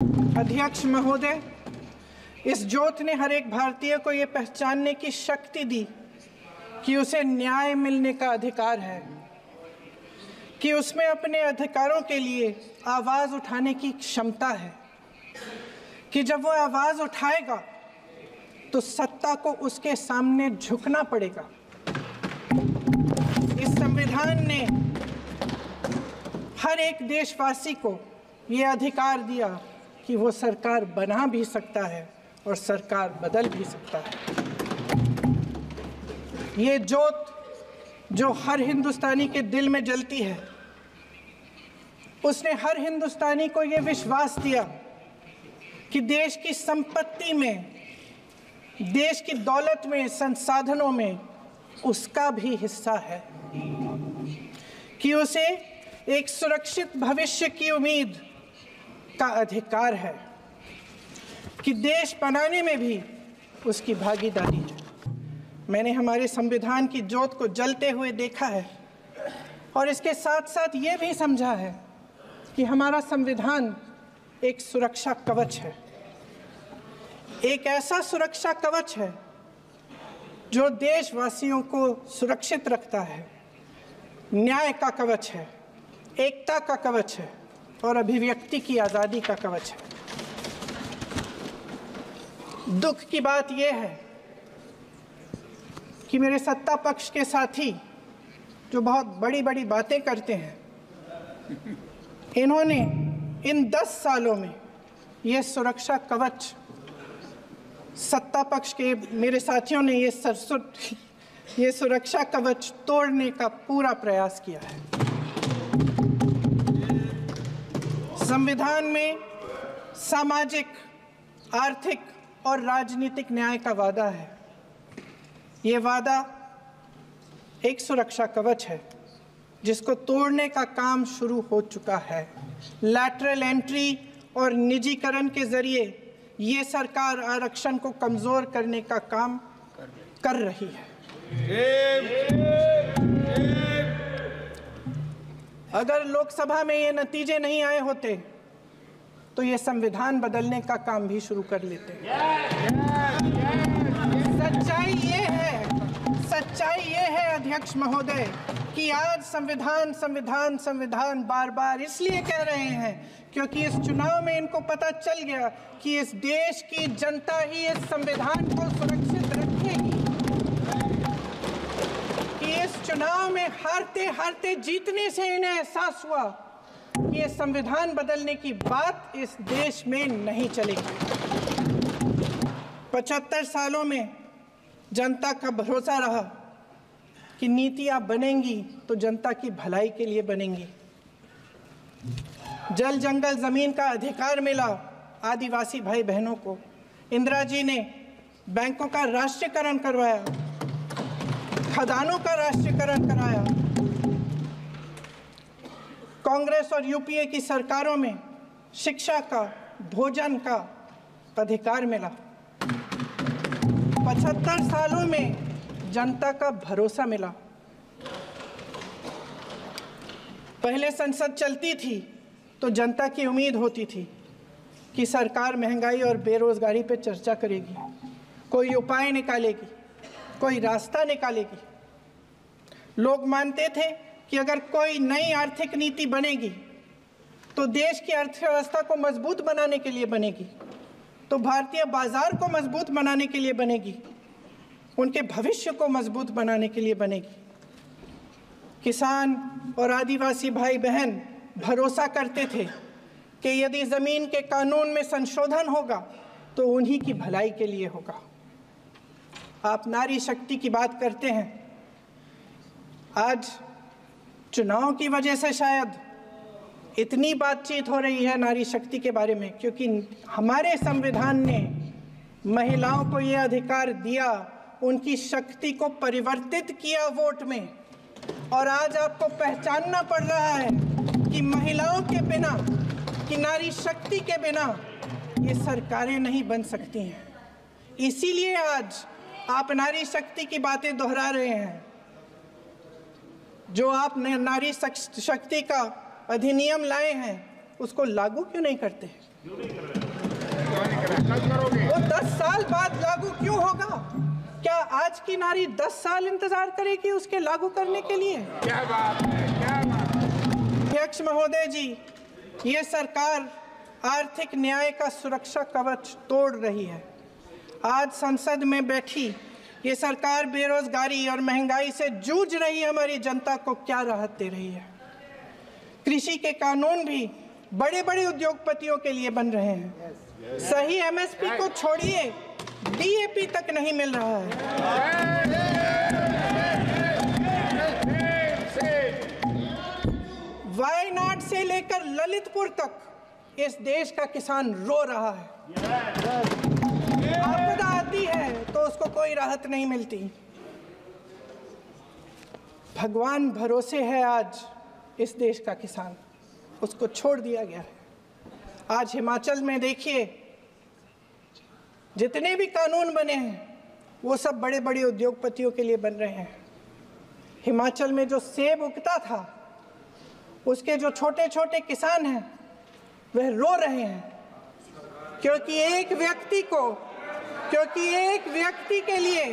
अध्यक्ष महोदय, इस ज्योत ने हर एक भारतीय को ये पहचानने की शक्ति दी कि उसे न्याय मिलने का अधिकार है, कि उसमें अपने अधिकारों के लिए आवाज़ उठाने की क्षमता है, कि जब वो आवाज़ उठाएगा तो सत्ता को उसके सामने झुकना पड़ेगा। इस संविधान ने हर एक देशवासी को ये अधिकार दिया कि वो सरकार बना भी सकता है और सरकार बदल भी सकता है। ये ज्योत जो हर हिंदुस्तानी के दिल में जलती है, उसने हर हिंदुस्तानी को ये विश्वास दिया कि देश की संपत्ति में, देश की दौलत में, संसाधनों में उसका भी हिस्सा है, कि उसे एक सुरक्षित भविष्य की उम्मीद का अधिकार है, कि देश बनाने में भी उसकी भागीदारी है। मैंने हमारे संविधान की ज्योत को जलते हुए देखा है और इसके साथ साथ ये भी समझा है कि हमारा संविधान एक सुरक्षा कवच है, एक ऐसा सुरक्षा कवच है जो देशवासियों को सुरक्षित रखता है, न्याय का कवच है, एकता का कवच है और अभिव्यक्ति की आज़ादी का कवच है। दुख की बात यह है कि मेरे सत्ता पक्ष के साथी जो बहुत बड़ी बड़ी बातें करते हैं, इन्होंने इन 10 सालों में ये सुरक्षा कवच, सत्ता पक्ष के मेरे साथियों ने ये सुरक्षा कवच तोड़ने का पूरा प्रयास किया है। संविधान में सामाजिक, आर्थिक और राजनीतिक न्याय का वादा है। ये वादा एक सुरक्षा कवच है जिसको तोड़ने का काम शुरू हो चुका है। लैटरल एंट्री और निजीकरण के जरिए ये सरकार आरक्षण को कमजोर करने का काम कर रही है। अगर लोकसभा में ये नतीजे नहीं आए होते तो ये संविधान बदलने का काम भी शुरू कर लेते। सच्चाई ये है अध्यक्ष महोदय कि आज संविधान बार बार इसलिए कह रहे हैं क्योंकि इस चुनाव में इनको पता चल गया कि इस देश की जनता ही इस संविधान को सुरक्षित रखेगी, कि इस चुनाव में हारते हारते जीतने से इन्हें एहसास हुआ कि ये संविधान बदलने की बात इस देश में नहीं चलेगी। 75 सालों में जनता का भरोसा रहा कि नीतियां बनेंगी तो जनता की भलाई के लिए बनेंगी। जल जंगल जमीन का अधिकार मिला आदिवासी भाई बहनों को। इंदिरा जी ने बैंकों का राष्ट्रीयकरण करवाया, खदानों का राष्ट्रीयकरण कराया। कांग्रेस और यूपीए की सरकारों में शिक्षा का, भोजन का अधिकार मिला। 75 सालों में जनता का भरोसा मिला। पहले संसद चलती थी तो जनता की उम्मीद होती थी कि सरकार महंगाई और बेरोजगारी पर चर्चा करेगी, कोई उपाय निकालेगी, कोई रास्ता निकालेगी। लोग मानते थे कि अगर कोई नई आर्थिक नीति बनेगी तो देश की अर्थव्यवस्था को मजबूत बनाने के लिए बनेगी, तो भारतीय बाजार को मजबूत बनाने के लिए बनेगी, उनके भविष्य को मजबूत बनाने के लिए बनेगी। किसान और आदिवासी भाई बहन भरोसा करते थे कि यदि ज़मीन के कानून में संशोधन होगा तो उन्हीं की भलाई के लिए होगा। आप नारी शक्ति की बात करते हैं। आज चुनाव की वजह से शायद इतनी बातचीत हो रही है नारी शक्ति के बारे में, क्योंकि हमारे संविधान ने महिलाओं को ये अधिकार दिया, उनकी शक्ति को परिवर्तित किया वोट में। और आज आपको पहचानना पड़ रहा है कि महिलाओं के बिना, कि नारी शक्ति के बिना ये सरकारें नहीं बन सकती हैं। इसीलिए आज आप नारी शक्ति की बातें दोहरा रहे हैं। जो आप नारी शक्ति का अधिनियम लाए हैं उसको लागू क्यों नहीं करते? वो 10 साल बाद लागू क्यों होगा? क्या आज की नारी 10 साल इंतजार करेगी उसके लागू करने के लिए? क्या बात है, क्या बात है। अध्यक्ष महोदय जी, ये सरकार आर्थिक न्याय का सुरक्षा कवच तोड़ रही है। आज संसद में बैठी ये सरकार बेरोजगारी और महंगाई से जूझ रही हमारी जनता को क्या राहत दे रही है? कृषि के कानून भी बड़े बड़े उद्योगपतियों के लिए बन रहे हैं। सही एमएसपी को छोड़िए, डीएपी तक नहीं मिल रहा है। वायनाड से लेकर ललितपुर तक इस देश का किसान रो रहा है। आपदा आती है तो उसको कोई राहत नहीं मिलती। भगवान भरोसे है आज इस देश का किसान, उसको छोड़ दिया गया है। आज हिमाचल में देखिए, जितने भी कानून बने हैं वो सब बड़े बड़े उद्योगपतियों के लिए बन रहे हैं। हिमाचल में जो सेब उगता था, उसके जो छोटे छोटे किसान हैं वह रो रहे हैं, क्योंकि एक व्यक्ति के लिए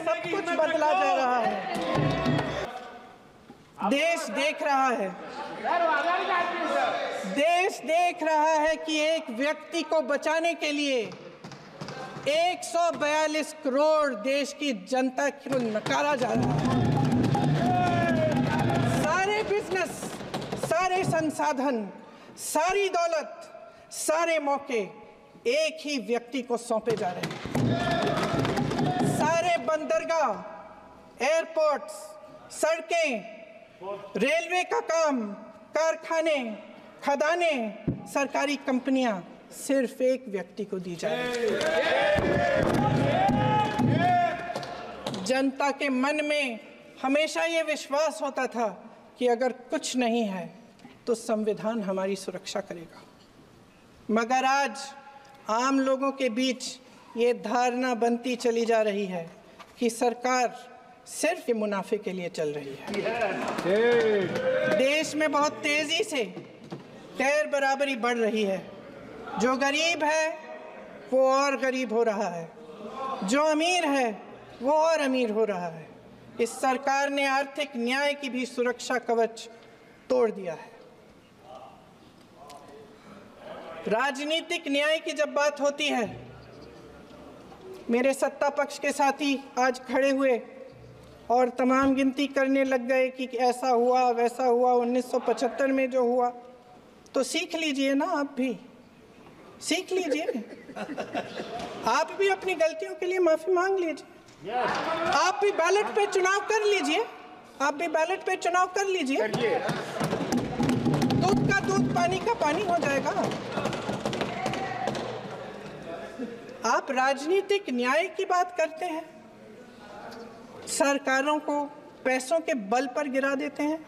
सब कुछ बदला जा रहा है। देश देख रहा है कि एक व्यक्ति को बचाने के लिए 142 करोड़ देश की जनता को नकारा जा रहा है। सारे बिजनेस, सारे संसाधन, सारी दौलत, सारे मौके एक ही व्यक्ति को सौंपे जा रहे हैं। सारे बंदरगाह, एयरपोर्ट्स, सड़कें, रेलवे का काम, कारखाने, खदानें, सरकारी कंपनियां सिर्फ एक व्यक्ति को दी जा रही है। जनता के मन में हमेशा ये विश्वास होता था कि अगर कुछ नहीं है तो संविधान हमारी सुरक्षा करेगा, मगर आज आम लोगों के बीच ये धारणा बनती चली जा रही है कि सरकार सिर्फ मुनाफे के लिए चल रही है। देश में बहुत तेजी से गैर बराबरी बढ़ रही है। जो गरीब है वो और गरीब हो रहा है, जो अमीर है वो और अमीर हो रहा है। इस सरकार ने आर्थिक न्याय की भी सुरक्षा कवच तोड़ दिया है। राजनीतिक न्याय की जब बात होती है, मेरे सत्ता पक्ष के साथी आज खड़े हुए और तमाम गिनती करने लग गए कि ऐसा हुआ वैसा हुआ, 1975 में जो हुआ। तो सीख लीजिए ना, आप भी सीख लीजिए, आप भी अपनी गलतियों के लिए माफी मांग लीजिए। आप भी बैलेट पे चुनाव कर लीजिए, दूध का दूध, पानी का पानी हो जाएगा। आप राजनीतिक न्याय की बात करते हैं, सरकारों को पैसों के बल पर गिरा देते हैं।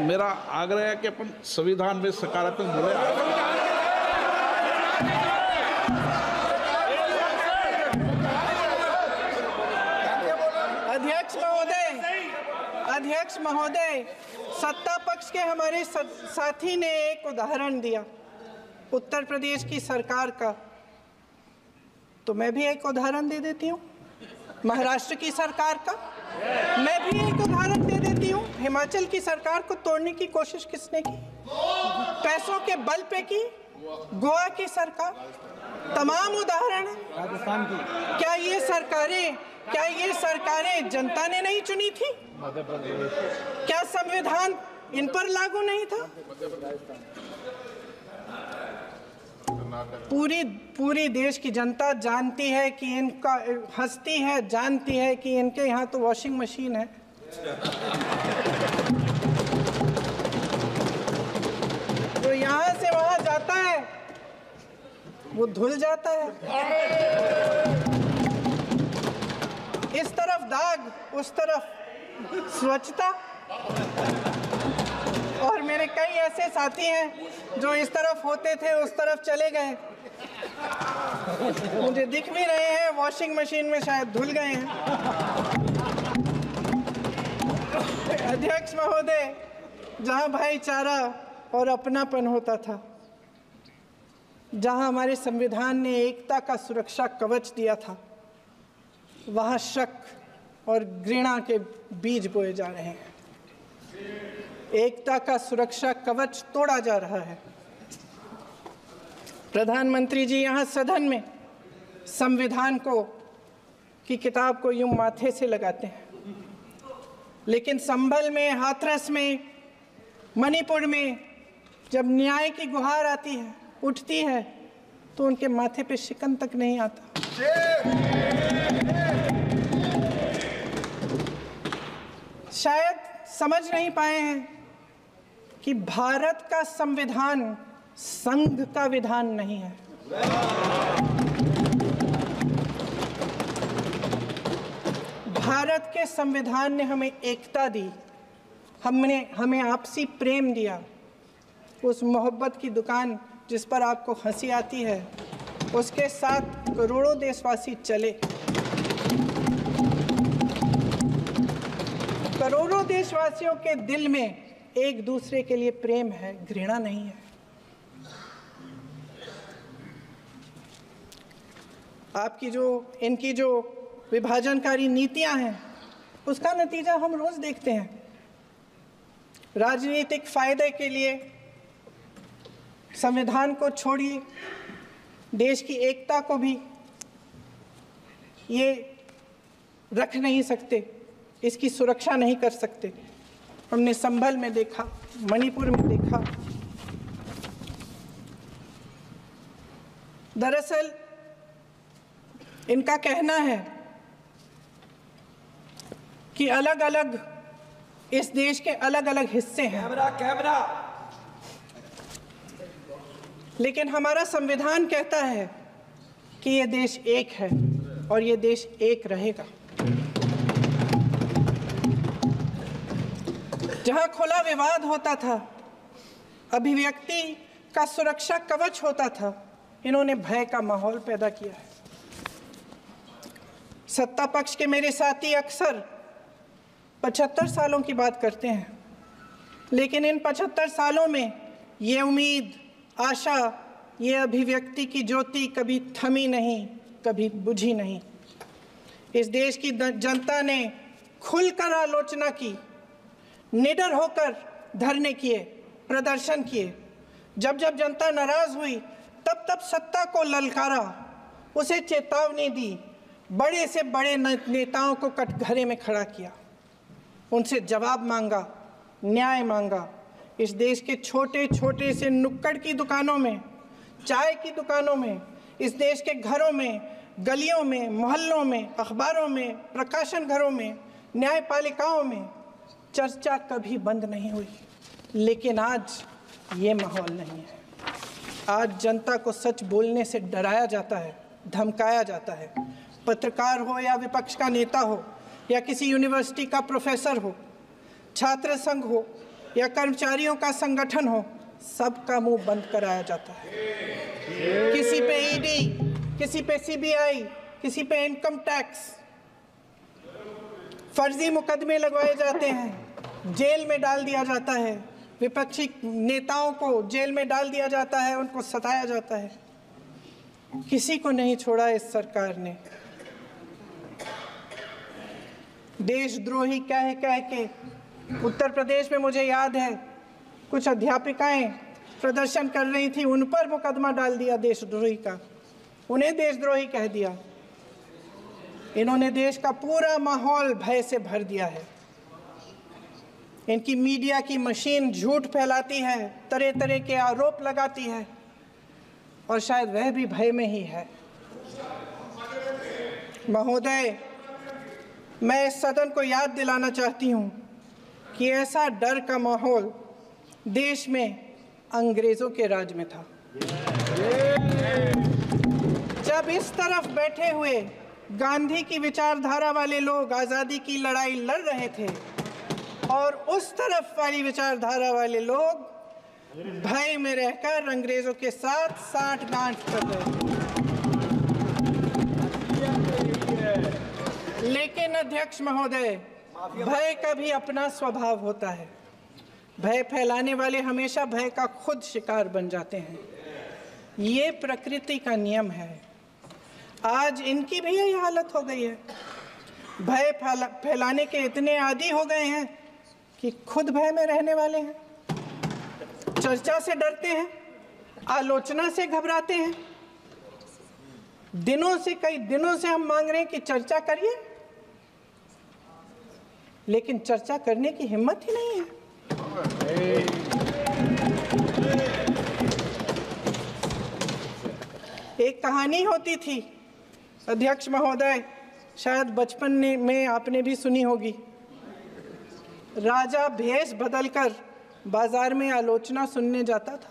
मेरा आग्रह है कि अपन संविधान में सकारात्मक बोले। अध्यक्ष महोदय, सत्ता पक्ष के हमारे साथी ने एक उदाहरण दिया उत्तर प्रदेश की सरकार का, तो मैं भी एक उदाहरण दे देती हूँ महाराष्ट्र की सरकार का। मैं भी एक उदाहरण दे देती हूँ, हिमाचल की सरकार को तोड़ने की कोशिश किसने की? पैसों के बल पे की गोवा की सरकार। तमाम उदाहरण राजस्थान की। क्या ये सरकारें जनता ने नहीं चुनी थी? क्या संविधान इन पर लागू नहीं था? पूरी देश की जनता जानती है कि इनका हंसती है, जानती है कि इनके यहाँ तो वॉशिंग मशीन है। तो यहाँ से वहाँ जाता है, वो धुल जाता है। इस तरफ दाग, उस तरफ स्वच्छता। और मेरे कई ऐसे साथी हैं जो इस तरफ होते थे उस तरफ चले गए, मुझे दिख भी रहे हैं, वॉशिंग मशीन में शायद धुल गए हैं। अध्यक्ष महोदय, जहां भाईचारा और अपनापन होता था, जहां हमारे संविधान ने एकता का सुरक्षा कवच दिया था, वहां शक और घृणा के बीज बोए जा रहे हैं। एकता का सुरक्षा कवच तोड़ा जा रहा है। प्रधानमंत्री जी यहाँ सदन में संविधान की किताब को यूं माथे से लगाते हैं, लेकिन संभल में, हाथरस में, मणिपुर में जब न्याय की गुहार आती है, उठती है, तो उनके माथे पे शिकन तक नहीं आता। शायद समझ नहीं पाए हैं कि भारत का संविधान संघ का विधान नहीं है। भारत के संविधान ने हमें एकता दी, हमें आपसी प्रेम दिया। उस मोहब्बत की दुकान जिस पर आपको हंसी आती है, उसके साथ करोड़ों देशवासी चले। करोड़ों देशवासियों के दिल में एक दूसरे के लिए प्रेम है, घृणा नहीं है। इनकी जो विभाजनकारी नीतियां हैं, उसका नतीजा हम रोज देखते हैं। राजनीतिक फायदे के लिए संविधान को छोड़िए, देश की एकता को भी ये रख नहीं सकते, इसकी सुरक्षा नहीं कर सकते। हमने संभल में देखा, मणिपुर में देखा। दरअसल इनका कहना है कि अलग अलग इस देश के अलग अलग हिस्से हैं, लेकिन हमारा संविधान कहता है कि ये देश एक है और ये देश एक रहेगा। जहां खुला विवाद होता था, अभिव्यक्ति का सुरक्षा कवच होता था, इन्होंने भय का माहौल पैदा किया है। सत्ता पक्ष के मेरे साथी अक्सर 75 सालों की बात करते हैं, लेकिन इन 75 सालों में ये उम्मीद, आशा, ये अभिव्यक्ति की ज्योति कभी थमी नहीं, कभी बुझी नहीं। इस देश की जनता ने खुलकर आलोचना की, निडर होकर धरने किए, प्रदर्शन किए। जब जब जनता नाराज हुई, तब तब सत्ता को ललकारा, उसे चेतावनी दी, बड़े से बड़े नेताओं को कटघरे में खड़ा किया, उनसे जवाब मांगा, न्याय मांगा। इस देश के छोटे छोटे से नुक्कड़ की दुकानों में, चाय की दुकानों में, इस देश के घरों में, गलियों में, मोहल्लों में, अखबारों में, प्रकाशन घरों में, न्यायपालिकाओं में चर्चा कभी बंद नहीं हुई। लेकिन आज ये माहौल नहीं है। आज जनता को सच बोलने से डराया जाता है, धमकाया जाता है। पत्रकार हो या विपक्ष का नेता हो या किसी यूनिवर्सिटी का प्रोफेसर हो, छात्र संघ हो या कर्मचारियों का संगठन हो, सबका मुंह बंद कराया जाता है। किसी पे ईडी, किसी पे सीबीआई, किसी पे इनकम टैक्स, फर्जी मुकदमे लगवाए जाते हैं, जेल में डाल दिया जाता है। विपक्षी नेताओं को जेल में डाल दिया जाता है, उनको सताया जाता है। किसी को नहीं छोड़ा इस सरकार ने। देशद्रोही कह के उत्तर प्रदेश में मुझे याद है कुछ अध्यापिकाएं प्रदर्शन कर रही थी, उन पर मुकदमा डाल दिया देशद्रोही का, उन्हें देशद्रोही कह दिया। इन्होंने देश का पूरा माहौल भय से भर दिया है। इनकी मीडिया की मशीन झूठ फैलाती है, तरह तरह के आरोप लगाती है, और शायद वह भी भय में ही है। महोदय, मैं इस सदन को याद दिलाना चाहती हूँ कि ऐसा डर का माहौल देश में अंग्रेजों के राज में था। जब इस तरफ बैठे हुए गांधी की विचारधारा वाले लोग आज़ादी की लड़ाई लड़ रहे थे और उस तरफ वाली विचारधारा वाले लोग भय में रहकर अंग्रेजों के साथ साठ-गांठ कर रहे थे। लेकिन अध्यक्ष महोदय, भय का भी अपना स्वभाव होता है। भय फैलाने वाले हमेशा भय का खुद शिकार बन जाते हैं। ये प्रकृति का नियम है। आज इनकी भी यही हालत हो गई है। भय फैलाने के इतने आदी हो गए हैं कि खुद भय में रहने वाले हैं। चर्चा से डरते हैं, आलोचना से घबराते हैं। कई दिनों से हम मांग रहे हैं कि चर्चा करिए, लेकिन चर्चा करने की हिम्मत ही नहीं है। एक कहानी होती थी अध्यक्ष महोदय, शायद बचपन में आपने भी सुनी होगी। राजा भेष बदलकर बाजार में आलोचना सुनने जाता था।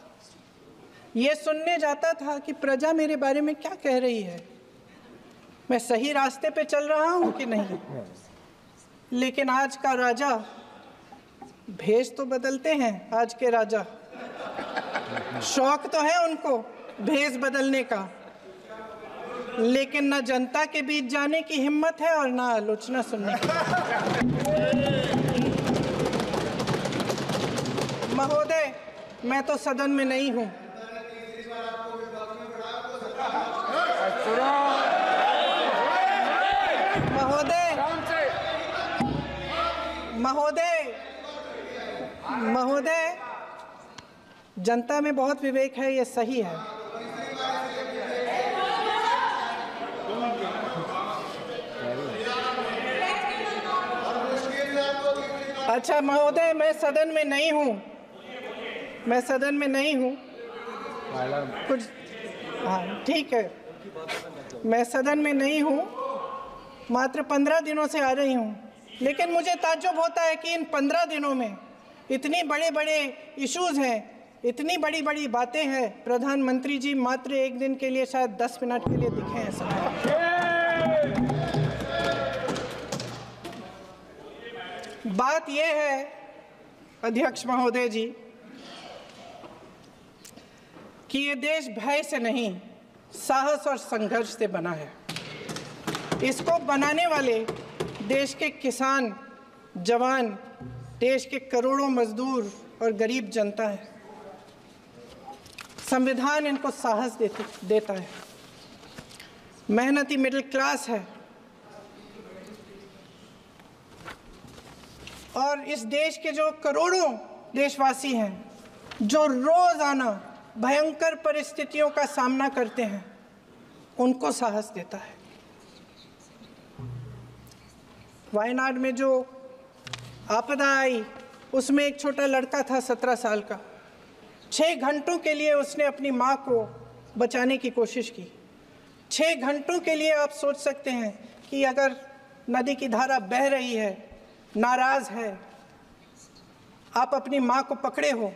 ये सुनने जाता था कि प्रजा मेरे बारे में क्या कह रही है, मैं सही रास्ते पे चल रहा हूं कि नहीं। लेकिन आज का राजा, भेष तो बदलते हैं आज के राजा, शौक तो है उनको भेष बदलने का, लेकिन न जनता के बीच जाने की हिम्मत है और न आलोचना सुनने की। महोदय, मैं तो सदन में नहीं हूं। महोदय, जनता में बहुत विवेक है, ये सही है। अच्छा महोदय, मैं सदन में नहीं हूँ। कुछ हाँ ठीक है, मैं सदन में नहीं हूँ, मात्र 15 दिनों से आ रही हूँ। लेकिन मुझे ताज्जुब होता है कि इन 15 दिनों में इतनी बड़े इश्यूज हैं, इतनी बड़ी बातें हैं। प्रधानमंत्री जी मात्र एक दिन के लिए, शायद 10 मिनट के लिए दिखे हैं सब। बात यह है अध्यक्ष महोदय जी कि ये देश भय से नहीं, साहस और संघर्ष से बना है। इसको बनाने वाले देश के किसान, जवान, देश के करोड़ों मजदूर और गरीब जनता है। संविधान इनको साहस देता है। मेहनती मिडिल क्लास है। और इस देश के जो करोड़ों देशवासी हैं, जो रोजाना भयंकर परिस्थितियों का सामना करते हैं, उनको साहस देता है। वायनाड में जो आपदा आई, उसमें एक छोटा लड़का था 17 साल का। 6 घंटों के लिए उसने अपनी माँ को बचाने की कोशिश की। 6 घंटों के लिए आप सोच सकते हैं कि अगर नदी की धारा बह रही है, नाराज है, आप अपनी माँ को पकड़े हो,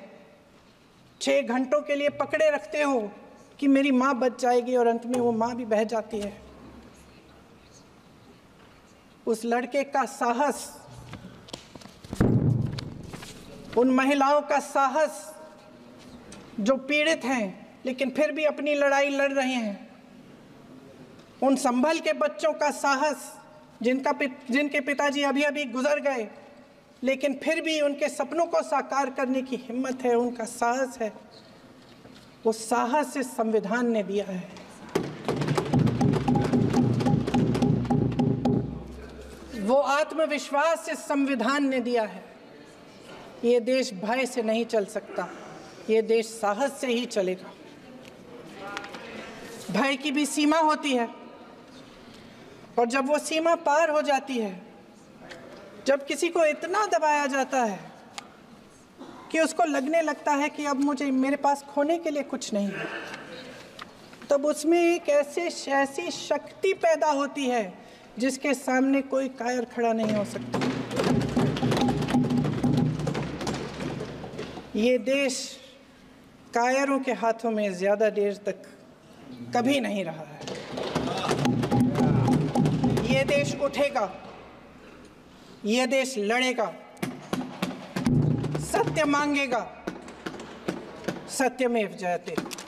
6 घंटों के लिए पकड़े रखते हो कि मेरी माँ बच जाएगी, और अंत में वो माँ भी बह जाती है। उस लड़के का साहस, उन महिलाओं का साहस जो पीड़ित हैं लेकिन फिर भी अपनी लड़ाई लड़ रहे हैं, उन संभल के बच्चों का साहस जिनके पिताजी अभी गुजर गए, लेकिन फिर भी उनके सपनों को साकार करने की हिम्मत है, उनका साहस है। वो साहस से संविधान ने दिया है। वो आत्मविश्वास से संविधान ने दिया है। ये देश भय से नहीं चल सकता, ये देश साहस से ही चलेगा। भय की भी सीमा होती है, और जब वो सीमा पार हो जाती है, जब किसी को इतना दबाया जाता है कि उसको लगने लगता है कि अब मेरे पास खोने के लिए कुछ नहीं है, तब उसमें एक ऐसी शक्ति पैदा होती है जिसके सामने कोई कायर खड़ा नहीं हो सकता। ये देश कायरों के हाथों में ज़्यादा देर तक कभी नहीं रहा है। ये देश उठेगा, ये देश लड़ेगा, सत्य मांगेगा, सत्यमेव जयते।